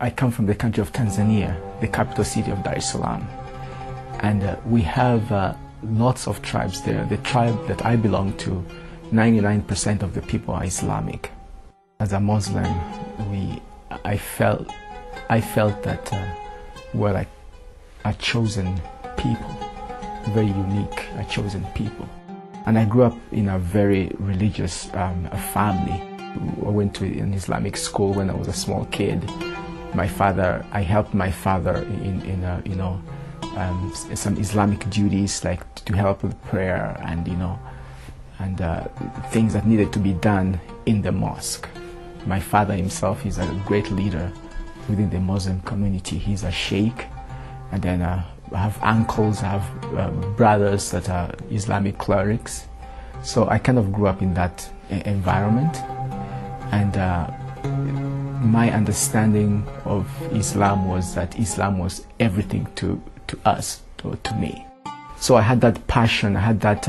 I come from the country of Tanzania, the capital city of Dar es Salaam. And we have lots of tribes there. The tribe that I belong to, 99% of the people are Islamic. As a Muslim, I felt that we're like a chosen people, very unique, a chosen people. And I grew up in a very religious family. I went to an Islamic school when I was a small kid. I helped my father in some Islamic duties, like to help with prayer and things that needed to be done in the mosque. My father himself is a great leader within the Muslim community. He's a sheikh, and then I have uncles, I have brothers that are Islamic clerics. So I kind of grew up in that environment, and my understanding of Islam was that Islam was everything to us, to me. So I had that passion, I had that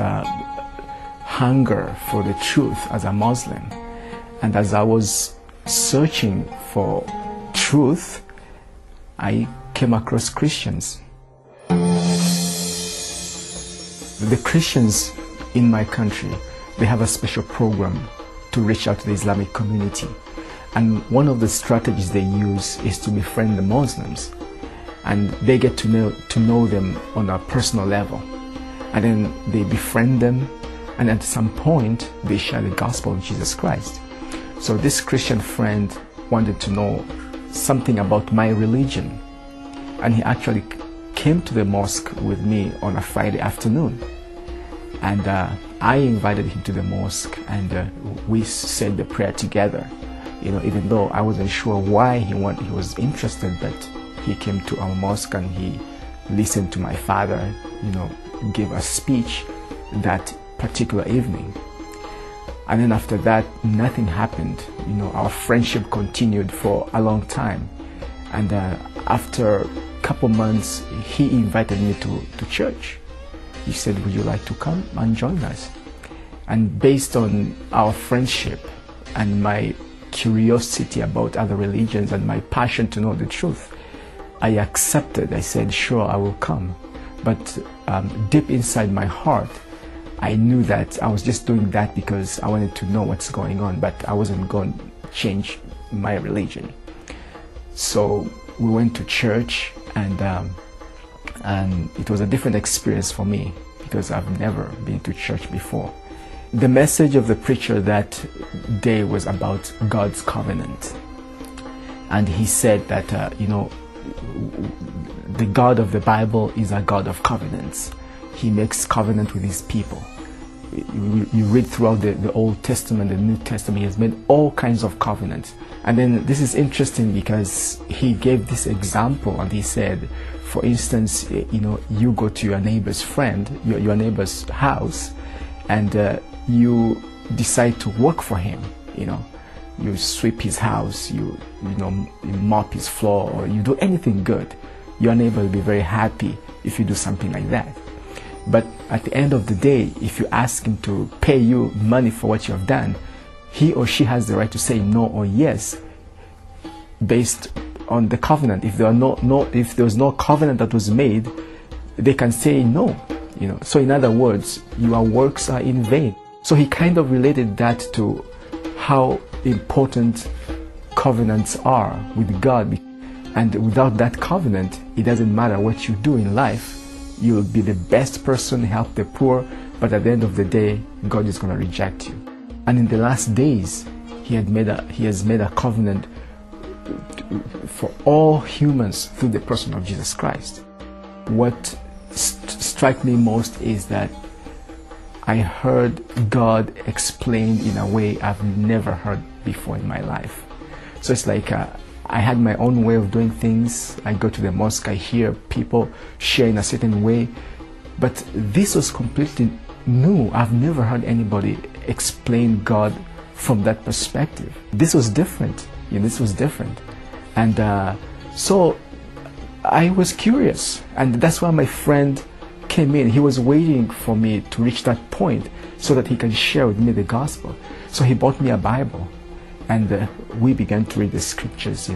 hunger for the truth as a Muslim. And as I was searching for truth, I came across Christians. The Christians in my country, they have a special program to reach out to the Islamic community. And one of the strategies they use is to befriend the Muslims. And they get to know them on a personal level. And then they befriend them, and at some point, they share the gospel of Jesus Christ. So this Christian friend wanted to know something about my religion. And he actually came to the mosque with me on a Friday afternoon. And I invited him to the mosque, and we said the prayer together. Even though I wasn't sure why he was interested, but he came to our mosque and he listened to my father, give a speech that particular evening. And then after that, nothing happened. Our friendship continued for a long time. And after a couple months, he invited me to church. He said, "Would you like to come and join us?" And based on our friendship and my curiosity about other religions and my passion to know the truth, I accepted. I said, "Sure, I will come." But deep inside my heart, I knew that I was just doing that because I wanted to know what's going on, but I wasn't going to change my religion. So we went to church, and it was a different experience for me because I've never been to church before. The message of the preacher that day was about God's covenant. And he said that, the God of the Bible is a God of covenants. He makes covenant with his people. You read throughout the Old Testament, the New Testament, he has made all kinds of covenants. And then this is interesting because he gave this example, and he said, for instance, you go to your neighbor's friend, your neighbor's house, and you decide to work for him. You sweep his house, you mop his floor, or you do anything good. Your neighbor will be very happy if you do something like that. But at the end of the day, if you ask him to pay you money for what you have done, he or she has the right to say no or yes based on the covenant. If there was no covenant that was made, they can say no. So in other words, your works are in vain. So he kind of related that to how important covenants are with God. And without that covenant, it doesn't matter what you do in life. You'll be the best person, help the poor, but at the end of the day, God is going to reject you. And in the last days, he has made a covenant for all humans through the person of Jesus Christ. What struck me most is that I heard God explained in a way I've never heard before in my life. So it's like I had my own way of doing things. I go to the mosque, I hear people share in a certain way, but this was completely new. I've never heard anybody explain God from that perspective. This was different. This was different. And so I was curious, and that's why my friend came in. He was waiting for me to reach that point so that he can share with me the gospel. So he bought me a Bible, and we began to read the scriptures,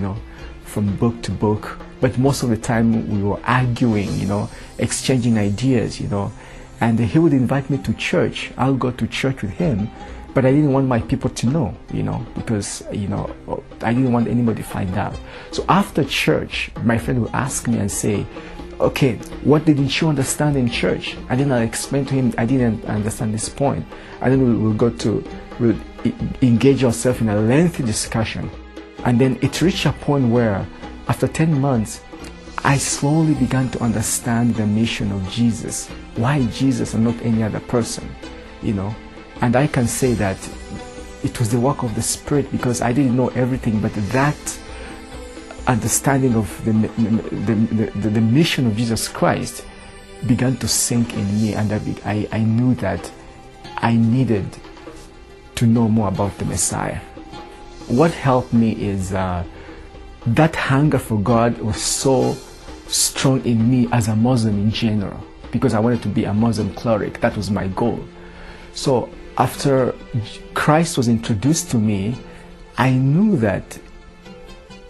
from book to book, but most of the time we were arguing, exchanging ideas, and he would invite me to church. I'll go to church with him, but I didn't want my people to know, because, I didn't want anybody to find out. So after church, my friend would ask me and say, okay, what didn't you understand in church? And then I'll explain to him, I didn't understand this point. And then we'll engage ourselves in a lengthy discussion. And then it reached a point where, after 10 months, I slowly began to understand the mission of Jesus. Why Jesus and not any other person, And I can say that it was the work of the Spirit, because I didn't know everything, but that understanding of the mission of Jesus Christ began to sink in me, and I knew that I needed to know more about the Messiah. What helped me is that hunger for God was so strong in me as a Muslim in general, because I wanted to be a Muslim cleric. That was my goal. So after Christ was introduced to me, I knew that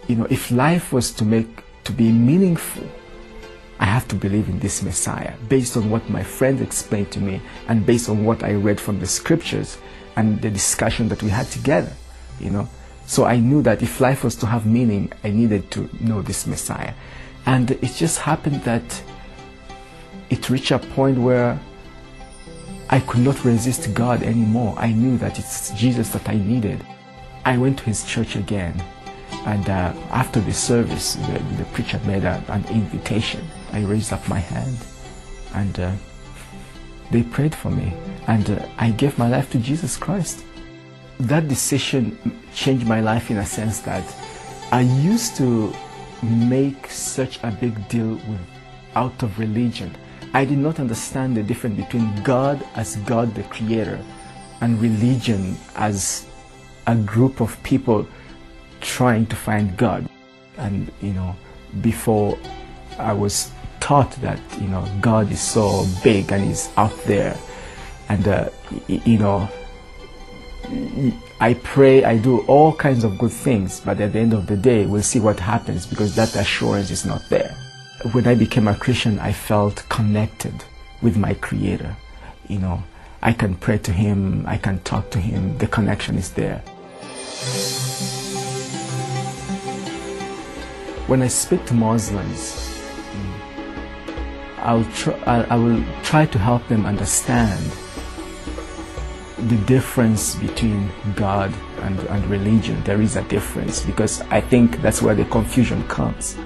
if life was to be meaningful, I have to believe in this Messiah, based on what my friends explained to me and based on what I read from the scriptures and the discussion that we had together, So I knew that if life was to have meaning, I needed to know this Messiah. And it just happened that it reached a point where I could not resist God anymore. I knew that it's Jesus that I needed. I went to his church again. And after the service, the preacher made an invitation. I raised up my hand, and they prayed for me, and I gave my life to Jesus Christ. That decision changed my life in a sense that I used to make such a big deal out of religion. I did not understand the difference between God as God the Creator and religion as a group of people trying to find God. And before I was taught that God is so big and he's out there, and I pray, I do all kinds of good things, but at the end of the day we'll see what happens, because that assurance is not there. When I became a Christian, I felt connected with my Creator. I can pray to him, I can talk to him, the connection is there. When I speak to Muslims, I will try to help them understand the difference between God and religion. There is a difference, because I think that's where the confusion comes.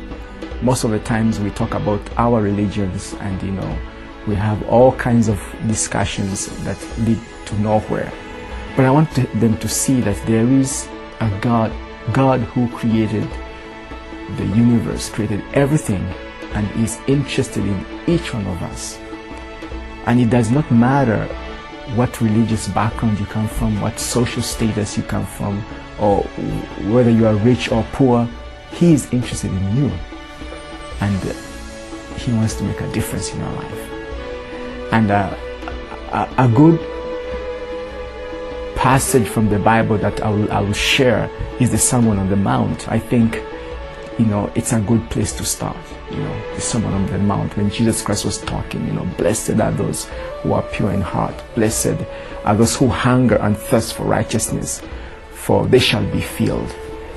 Most of the times we talk about our religions, and we have all kinds of discussions that lead to nowhere. But I want them to see that there is a God who created the universe, created everything, and is interested in each one of us. And it does not matter what religious background you come from, what social status you come from, or whether you are rich or poor. He is interested in you, and he wants to make a difference in your life. And a good passage from the Bible that I will share is the Sermon on the Mount. I think it's a good place to start. The Sermon on the Mount, when Jesus Christ was talking, blessed are those who are pure in heart, blessed are those who hunger and thirst for righteousness, for they shall be filled.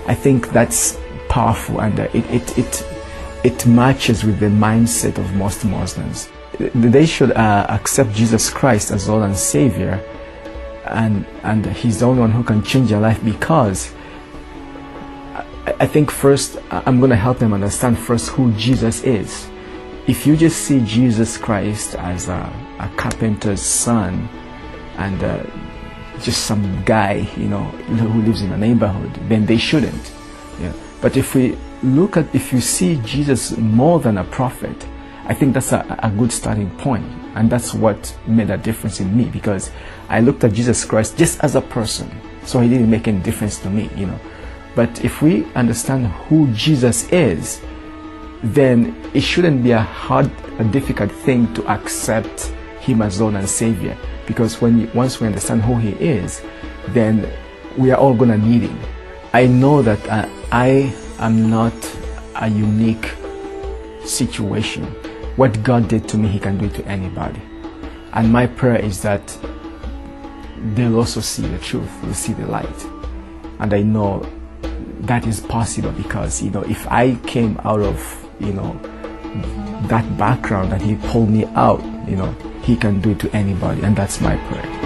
I think that's powerful, and it matches with the mindset of most Muslims. They should accept Jesus Christ as Lord and Savior, and he's the only one who can change their life, because I think first I'm going to help them understand first who Jesus is. If you just see Jesus Christ as a carpenter's son and just some guy who lives in a neighborhood, then they shouldn't. But if you see Jesus more than a prophet, I think that's a good starting point. And that's what made a difference in me, because I looked at Jesus Christ just as a person, so he didn't make any difference to me. But if we understand who Jesus is, then it shouldn't be a difficult thing to accept him as Lord and Savior, because once we understand who he is, then we are all going to need him. I know that I am not a unique situation. What God did to me, He can do it to anybody. And my prayer is that they'll also see the truth, they'll see the light. And I know that is possible because, if I came out of, that background and He pulled me out, He can do it to anybody, and that's my prayer.